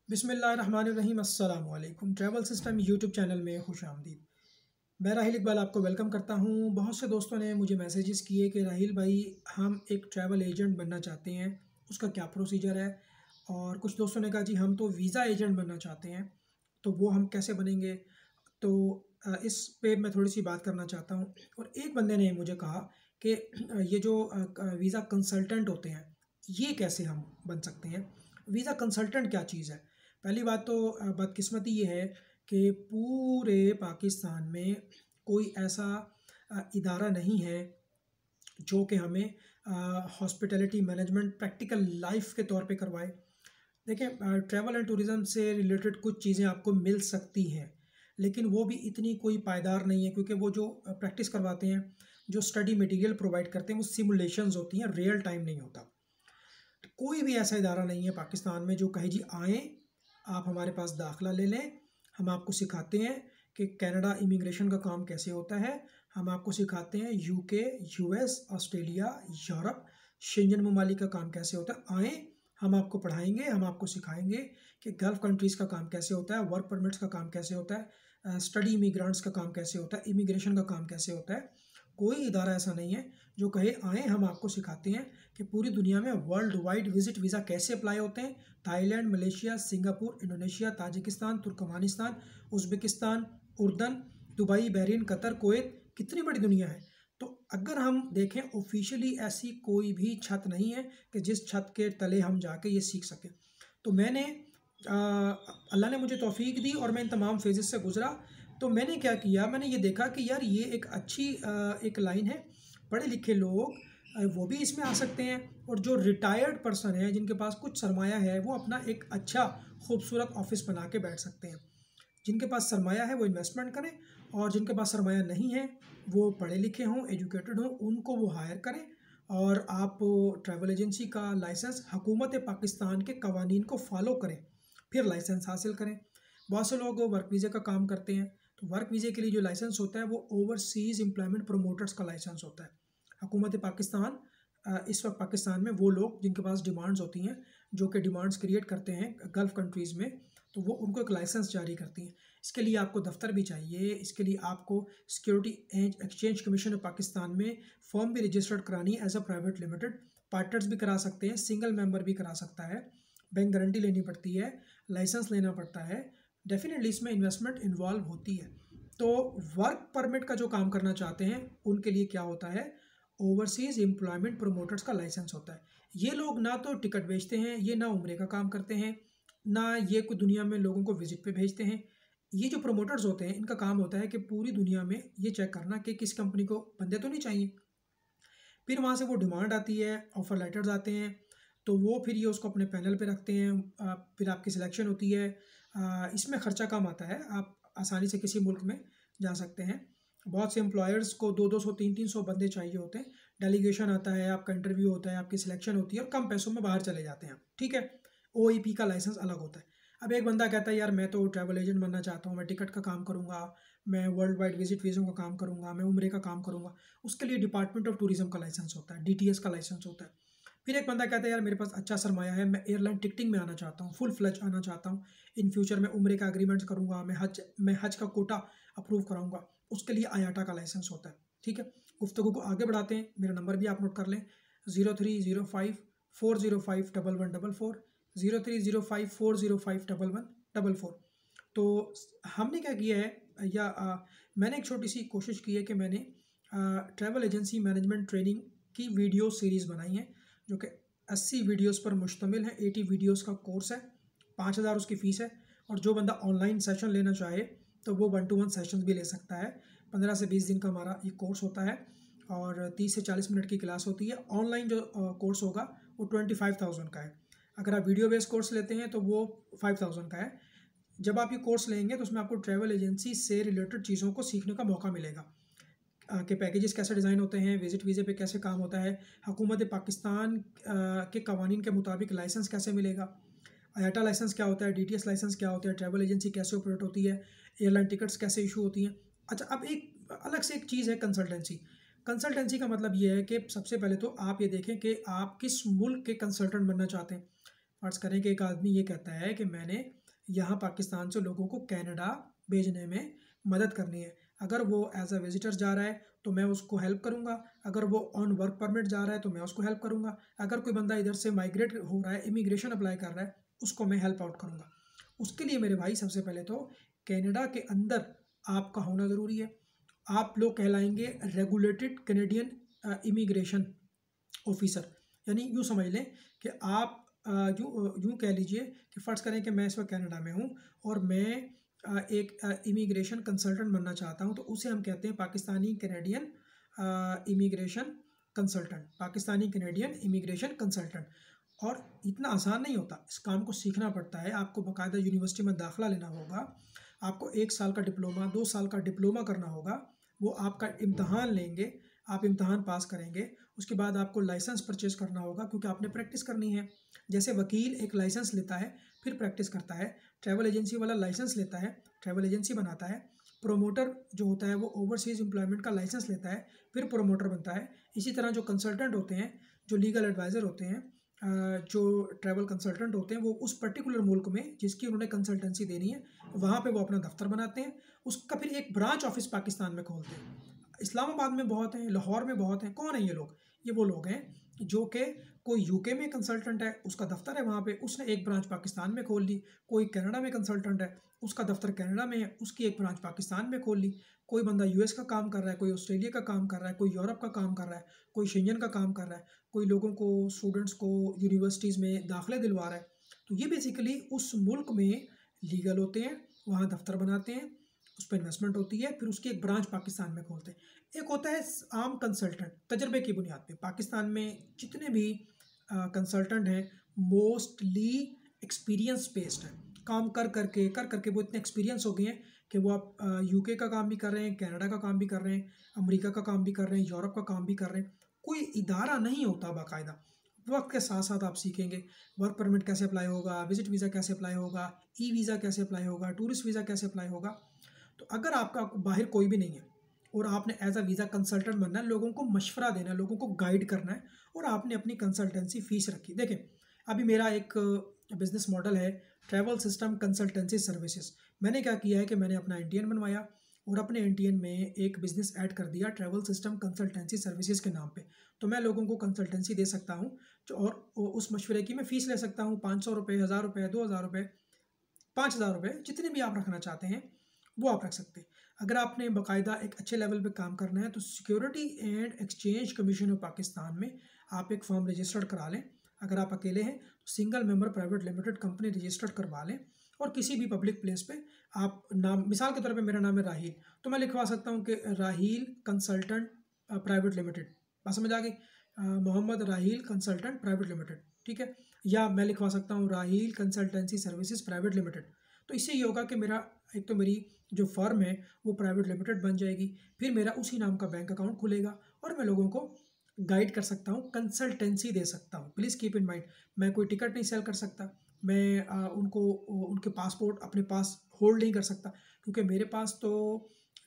बिस्मिल्लाहिर्रहमानिर्रहीम अस्सलाम वालेकुम। ट्रैवल सिस्टम यूट्यूब चैनल में खुश आमदीद। मैं राहिल इकबाल आपको वेलकम करता हूँ। बहुत से दोस्तों ने मुझे मैसेजेस किए कि राहिल भाई हम एक ट्रैवल एजेंट बनना चाहते हैं, उसका क्या प्रोसीजर है। और कुछ दोस्तों ने कहा जी हम तो वीज़ा एजेंट बनना चाहते हैं, तो वो हम कैसे बनेंगे। तो इस पे मैं थोड़ी सी बात करना चाहता हूँ। और एक बंदे ने मुझे कहा कि ये जो वीज़ा कंसल्टेंट होते हैं ये कैसे हम बन सकते हैं। वीज़ा कंसल्टेंट क्या चीज़ है। पहली बात तो बदकिस्मती ये है कि पूरे पाकिस्तान में कोई ऐसा इदारा नहीं है जो कि हमें हॉस्पिटैलिटी मैनेजमेंट प्रैक्टिकल लाइफ के तौर पे करवाए। देखिए, ट्रैवल एंड टूरिज़्म से रिलेटेड कुछ चीज़ें आपको मिल सकती हैं, लेकिन वो भी इतनी कोई पायदार नहीं है, क्योंकि वो जो प्रैक्टिस करवाते हैं, जो स्टडी मटेरियल प्रोवाइड करते हैं, वो सिमुलेशंस होती हैं, रियल टाइम नहीं होता। तो कोई भी ऐसा इदारा नहीं है पाकिस्तान में जो कहे जी आएँ, आप हमारे पास दाखिला ले लें, हम आपको सिखाते हैं कि कनाडा इमिग्रेशन का काम कैसे होता है, हम आपको सिखाते हैं UK, US, Australia, Europe, Schengen ममालिक का काम कैसे होता है। आएँ, हम आपको पढ़ाएंगे, हम आपको सिखाएंगे कि गल्फ़ कंट्रीज़ का काम कैसे होता है, वर्क परमिट्स का काम कैसे होता है, स्टडी इमिग्रेंट्स का काम कैसे होता है, इमिग्रेशन का काम कैसे होता है। कोई इदारा ऐसा नहीं है जो कहे आएँ, हम आपको सिखाते हैं कि पूरी दुनिया में वर्ल्ड वाइड विजिट वीज़ा कैसे अप्लाई होते हैं। Thailand, Malaysia, Singapore, Indonesia, Tajikistan, Turkmenistan, Uzbekistan, उर्दन, दुबई, बहरीन, कतर, कुवैत, कितनी बड़ी दुनिया है। तो अगर हम देखें ऑफिशियली ऐसी कोई भी छत नहीं है कि जिस छत के तले हम जाके ये सीख सकें। तो मैंने अल्लाह ने मुझे तौफीक दी और मैं इन तमाम फेजेस से गुजरा। तो मैंने क्या किया, मैंने ये देखा कि यार ये एक अच्छी एक लाइन है। पढ़े लिखे लोग वो भी इसमें आ सकते हैं, और जो रिटायर्ड पर्सन है जिनके पास कुछ सरमाया है वो अपना एक अच्छा खूबसूरत ऑफिस बना के बैठ सकते हैं। जिनके पास सरमाया है वो इन्वेस्टमेंट करें, और जिनके पास सरमाया नहीं है वो पढ़े लिखे हों, एजुकेटेड हों, उनको वो हायर करें। और आप ट्रैवल एजेंसी का लाइसेंस हुकूमत पाकिस्तान के कवानीन को फॉलो करें, फिर लाइसेंस हासिल करें। बहुत से लोग वर्क वीज़े का काम करते हैं, तो वर्क वीज़े के लिए जो लाइसेंस होता है वो ओवरसीज़ एम्प्लॉयमेंट प्रमोटर्स का लाइसेंस होता है। हुकूमत पाकिस्तान इस वक्त पाकिस्तान में वो लोग जिनके पास डिमांड्स होती हैं, जो कि डिमांड्स क्रिएट करते हैं गल्फ़ कंट्रीज़ में, तो वो उनको एक लाइसेंस जारी करती हैं। इसके लिए आपको दफ्तर भी चाहिए, इसके लिए आपको security and exchange commission of Pakistan में फर्म भी रजिस्टर्ड करानी है as a private limited. Partners भी करा सकते हैं, सिंगल मेंबर भी करा सकता है, बैंक गारंटी लेनी पड़ती है, लाइसेंस लेना पड़ता है, डेफिनेटली इसमें इन्वेस्टमेंट इन्वॉल्व होती है। तो वर्क परमिट का जो काम करना चाहते हैं उनके लिए क्या होता है, ओवरसीज़ एम्प्लॉयमेंट प्रमोटर्स का लाइसेंस होता है। ये लोग ना तो टिकट बेचते हैं, ये ना उम्रे का काम करते हैं, ना ये कोई दुनिया में लोगों को विजिट पे भेजते हैं। ये जो प्रमोटर्स होते हैं इनका काम होता है कि पूरी दुनिया में ये चेक करना कि किस कंपनी को बंदे तो नहीं चाहिए। फिर वहाँ से वो डिमांड आती है, ऑफ़र लेटर्स आते हैं, तो वो फिर ये उसको अपने पैनल पे रखते हैं। फिर आपकी सिलेक्शन होती है। इसमें ख़र्चा कम आता है, आप आसानी से किसी मुल्क में जा सकते हैं। बहुत से एम्प्लॉयर्स को 200-200, 300-300 बंदे चाहिए होते हैं। डेलीगेशन आता है, आपका इंटरव्यू होता है, आपकी सिलेक्शन होती है और कम पैसों में बाहर चले जाते हैं, ठीक है। ओईपी का लाइसेंस अलग होता है। अब एक बंदा कहता है यार मैं तो ट्रैवल एजेंट बनना चाहता हूँ, मैं टिकट का काम करूँगा, मैं वर्ल्ड वाइड विजिट वीज़ों का काम करूँगा, मैं उम्रे का काम करूँगा। उसके लिए डिपार्टमेंट ऑफ टूरिज्म का लाइसेंस होता है, डीटीएस का लाइसेंस होता है। फिर एक बंदा कहता है यार मेरे पास अच्छा सरमाया है, मैं एयरलाइन टिकटिंग में आना चाहता हूँ, फुल फ्लैज आना चाहता हूँ, इन फ्यूचर मैं उम्रे का एग्रीमेंट्स करूँगा, मैं हज का कोटा अप्रूव कराऊंगा। उसके लिए आयाटा का लाइसेंस होता है, ठीक है। गुफ्तगू को आगे बढ़ाते हैं, मेरा नंबर भी आप नोट कर लें, 0305 4051144, 0305 4051144। तो हमने क्या किया है, या मैंने एक छोटी सी कोशिश की है कि मैंने ट्रैवल एजेंसी मैनेजमेंट ट्रेनिंग की वीडियो सीरीज़ बनाई है, जो कि 80 वीडियोस पर मुश्तमिल है। 80 वीडियोस का कोर्स है, 5000 उसकी फ़ीस है। और जो बंदा ऑनलाइन सेशन लेना चाहे तो वो 1-to-1 सेशंस भी ले सकता है। 15 से 20 दिन का हमारा ये कोर्स होता है, और 30 से 40 मिनट की क्लास होती है। ऑनलाइन जो कोर्स होगा वो 25,000 का है। अगर आप वीडियो बेस्ड कोर्स लेते हैं तो वो 5,000 का है। जब आप ये कोर्स लेंगे तो उसमें आपको ट्रैवल एजेंसी से रिलेटेड चीज़ों को सीखने का मौका मिलेगा, के पैकेजेस कैसे डिज़ाइन होते हैं, विजिट वीज़े पे कैसे काम होता है, हुकूमत पाकिस्तान के कवानीन के मुताबिक लाइसेंस कैसे मिलेगा, आयाटा लाइसेंस क्या होता है, डीटीएस लाइसेंस क्या होता है, ट्रैवल एजेंसी कैसे ऑपरेट होती है, एयरलाइन टिकट्स कैसे इशू होती हैं। अच्छा, अब एक अलग से एक चीज़ है कंसल्टेंसी। कंसल्टेंसी का मतलब ये है कि सबसे पहले तो आप ये देखें कि आप किस मुल्क के कंसल्टेंट बनना चाहते हैं। फ़र्ज़ करें कि एक आदमी ये कहता है कि मैंने यहाँ पाकिस्तान से लोगों को कनाडा भेजने में मदद करनी है। अगर वो एज़ अ विज़िटर जा रहा है तो मैं उसको हेल्प करूँगा, अगर वो ऑन वर्क परमिट जा रहा है तो मैं उसको हेल्प करूँगा, अगर कोई बंदा इधर से माइग्रेट हो रहा है, इमिग्रेशन अप्लाई कर रहा है, उसको मैं हेल्प आउट करूँगा। उसके लिए मेरे भाई सबसे पहले तो कनाडा के अंदर आपका होना ज़रूरी है। आप लोग कहलाएंगे रेगुलेटेड कैनेडियन इमिग्रेशन ऑफिसर। यानी यूँ समझ लें कि आप यूँ कह लीजिए कि फ़र्ज़ करें कि मैं इस वक्त कनाडा में हूँ और मैं एक इमिग्रेशन कंसल्टेंट बनना चाहता हूँ, तो उसे हम कहते हैं Pakistani Canadian immigration consultant, Pakistani Canadian immigration consultant. और इतना आसान नहीं होता, इस काम को सीखना पड़ता है। आपको बाकायदा यूनिवर्सिटी में दाखिला लेना होगा, आपको 1 साल का डिप्लोमा 2 साल का डिप्लोमा करना होगा, वो आपका इम्तहान लेंगे, आप इम्तहान पास करेंगे, उसके बाद आपको लाइसेंस परचेज़ करना होगा क्योंकि आपने प्रैक्टिस करनी है। जैसे वकील एक लाइसेंस लेता है फिर प्रैक्टिस करता है, ट्रैवल एजेंसी वाला लाइसेंस लेता है, ट्रैवल एजेंसी बनाता है, प्रोमोटर जो होता है वो ओवरसीज़ एम्प्लॉयमेंट का लाइसेंस लेता है फिर प्रोमोटर बनता है। इसी तरह जो कंसल्टेंट होते हैं, जो लीगल एडवाइज़र होते हैं, जो ट्रैवल कंसल्टेंट होते हैं, वो उस पर्टिकुलर मुल्क में जिसकी उन्होंने कंसल्टेंसी देनी है वहाँ पे वो अपना दफ्तर बनाते हैं, उसका फिर एक ब्रांच ऑफिस पाकिस्तान में खोलते हैं। इस्लामाबाद में बहुत हैं, लाहौर में बहुत हैं। कौन है ये लोग? ये वो लोग हैं जो कि कोई यूके में कंसल्टेंट है, उसका दफ्तर है वहाँ पे, उसने एक ब्रांच पाकिस्तान में खोल ली। कोई कनाडा में कंसल्टेंट है, उसका दफ्तर कनाडा में है, उसकी एक ब्रांच पाकिस्तान में खोल ली। कोई बंदा यूएस का काम कर रहा है, कोई ऑस्ट्रेलिया का काम कर रहा है, कोई यूरोप का काम कर रहा है, कोई शेंजन का काम कर रहा है, कोई लोगों को स्टूडेंट्स को यूनिवर्सिटीज़ में दाखिले दिलवा रहा है। तो ये बेसिकली उस मुल्क में लीगल होते हैं, वहाँ दफ्तर बनाते हैं, उस पर इन्वेस्टमेंट होती है, फिर उसकी एक ब्रांच पाकिस्तान में खोलते हैं। एक होता है आम कंसल्टेंट, तजर्बे की बुनियाद पे। पाकिस्तान में जितने भी कंसल्टेंट हैं मोस्टली एक्सपीरियंस बेस्ड हैं। काम कर करके वो इतने एक्सपीरियंस हो गए हैं कि वो आप यूके का काम भी कर रहे हैं, कनाडा का काम भी कर रहे हैं, अमेरिका का काम भी कर रहे हैं, यूरोप का काम भी कर रहे हैं। कोई इदारा नहीं होता बाकायदा। वक्त के साथ साथ आप सीखेंगे वर्क परमिट कैसे अप्लाई होगा, विजिट वीज़ा कैसे अप्लाई होगा, ई वीज़ा कैसे अप्लाई होगा, टूरिस्ट वीज़ा कैसे अप्लाई होगा। तो अगर आपका बाहर कोई भी नहीं है और आपने एज अ वीज़ा कंसल्टेंट बनना है, लोगों को मशवरा देना है, लोगों को गाइड करना है, और आपने अपनी कंसल्टेंसी फ़ीस रखी। देखें, अभी मेरा एक बिज़नेस मॉडल है ट्रैवल सिस्टम कंसल्टेंसी सर्विसेज। मैंने क्या किया है कि मैंने अपना एनटीएन बनवाया और अपने एनटीएन में एक बिज़नेस ऐड कर दिया ट्रैवल सिस्टम कंसल्टेंसी सर्विसेज के नाम पे। तो मैं लोगों को कंसल्टेंसी दे सकता हूँ और उस मशवरे की मैं फ़ीस ले सकता हूँ, 500 रुपये, 1000 रुपये, 2000 रुपये, 5000 रुपये, जितने भी आप रखना चाहते हैं वो आप रख सकते हैं। अगर आपने बाकायदा एक अच्छे लेवल पे काम करना है तो security and exchange commission of Pakistan में आप एक फॉर्म रजिस्टर्ड करा लें। अगर आप अकेले हैं तो single member private limited company registered करवा लें, और किसी भी पब्लिक प्लेस पे आप नाम, मिसाल के तौर पे मेरा नाम है राहील, तो मैं लिखवा सकता हूँ कि राहील कंसल्टेंट प्राइवेट लिमिटेड। बात समझ आ गई? मोहम्मद राहील कंसल्टेंट प्राइवेट लिमिटेड, ठीक है। या मैं लिखवा सकता हूँ राहील कंसल्टेंसी सर्विसेज प्राइवेट लिमिटेड। तो इससे ये होगा कि मेरा एक तो मेरी जो फर्म है वो प्राइवेट लिमिटेड बन जाएगी, फिर मेरा उसी नाम का बैंक अकाउंट खुलेगा और मैं लोगों को गाइड कर सकता हूँ, कंसल्टेंसी दे सकता हूँ। प्लीज़ कीप इन माइंड, मैं कोई टिकट नहीं सेल कर सकता, मैं उनको उनके पासपोर्ट अपने पास होल्ड नहीं कर सकता, क्योंकि मेरे पास तो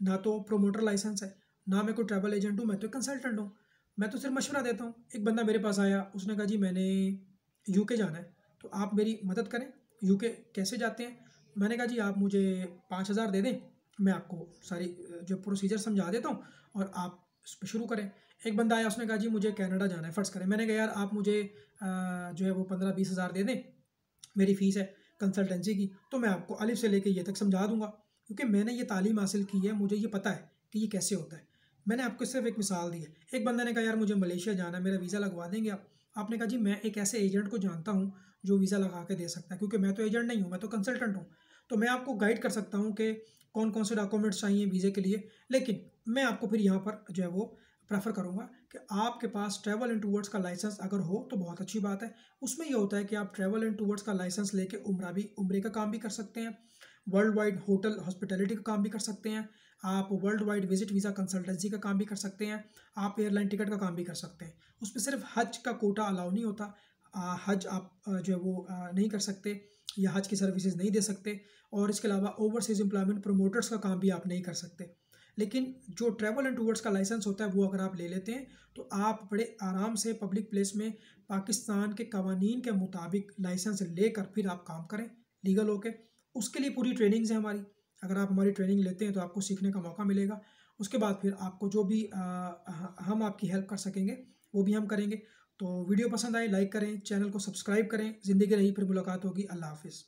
ना तो प्रोमोटर लाइसेंस है, ना मैं कोई ट्रैवल एजेंट हूँ, मैं तो कंसल्टेंट हूँ। मैं तो सिर्फ मशवरा देता हूँ। एक बंदा मेरे पास आया, उसने कहा जी मैंने यूके जाना है, तो आप मेरी मदद करें, यूके कैसे जाते हैं। मैंने कहा जी आप मुझे 5000 दे दें, मैं आपको सारी जो प्रोसीजर समझा देता हूँ और आप इस पर शुरू करें। एक बंदा आया, उसने कहा जी मुझे कनाडा जाना है, फ़र्ज़ करें। मैंने कहा यार आप मुझे जो है वो 15-20 हज़ार दे दें, मेरी फ़ीस है कंसल्टेंसी की, तो मैं आपको अलिफ से लेके ये तक समझा दूंगा, क्योंकि मैंने ये तालीम हासिल की है, मुझे ये पता है कि ये कैसे होता है। मैंने आपको सिर्फ एक मिसाल दी है। एक बंदे ने कहा यार मुझे मलेशिया जाना है, मेरा वीज़ा लगवा देंगे आप। आपने कहा जी मैं एक ऐसे एजेंट को जानता हूँ जो वीज़ा लगा के दे सकता है, क्योंकि मैं तो एजेंट नहीं हूँ, मैं तो कंसल्टेंट हूँ। तो मैं आपको गाइड कर सकता हूँ कि कौन कौन से डॉक्यूमेंट्स चाहिए वीज़े के लिए। लेकिन मैं आपको फिर यहाँ पर जो है वो प्रेफर करूँगा कि आपके पास ट्रैवल एंड टूवर्ड्स का लाइसेंस अगर हो तो बहुत अच्छी बात है। उसमें ये होता है कि आप ट्रैवल एंड टूवर्ड्स का लाइसेंस लेके उम्रे का काम भी कर सकते हैं, वर्ल्ड वाइड होटल हॉस्पिटैलिटी का काम भी कर सकते हैं, आप world wide visit visa consultancy का काम भी कर सकते हैं, आप एयरलाइन टिकट का काम भी कर सकते हैं। उसमें सिर्फ हज का कोटा अलाउ नहीं होता, हज आप जो है वो नहीं कर सकते या हज की सर्विसेज नहीं दे सकते, और इसके अलावा ओवरसीज़ एम्प्लॉयमेंट प्रमोटर्स का काम भी आप नहीं कर सकते। लेकिन जो ट्रैवल एंड टूर्स का लाइसेंस होता है वो अगर आप ले लेते हैं तो आप बड़े आराम से पब्लिक प्लेस में पाकिस्तान के कवानीन के मुताबिक लाइसेंस लेकर फिर आप काम करें लीगल होके। उसके लिए पूरी ट्रेनिंग्स है हमारी। अगर आप हमारी ट्रेनिंग लेते हैं तो आपको सीखने का मौका मिलेगा। उसके बाद फिर आपको जो भी हम आपकी हेल्प कर सकेंगे वो भी हम करेंगे। तो वीडियो पसंद आए लाइक करें, चैनल को सब्सक्राइब करें। ज़िंदगी रही फिर मुलाकात होगी। अल्लाह हाफिज़।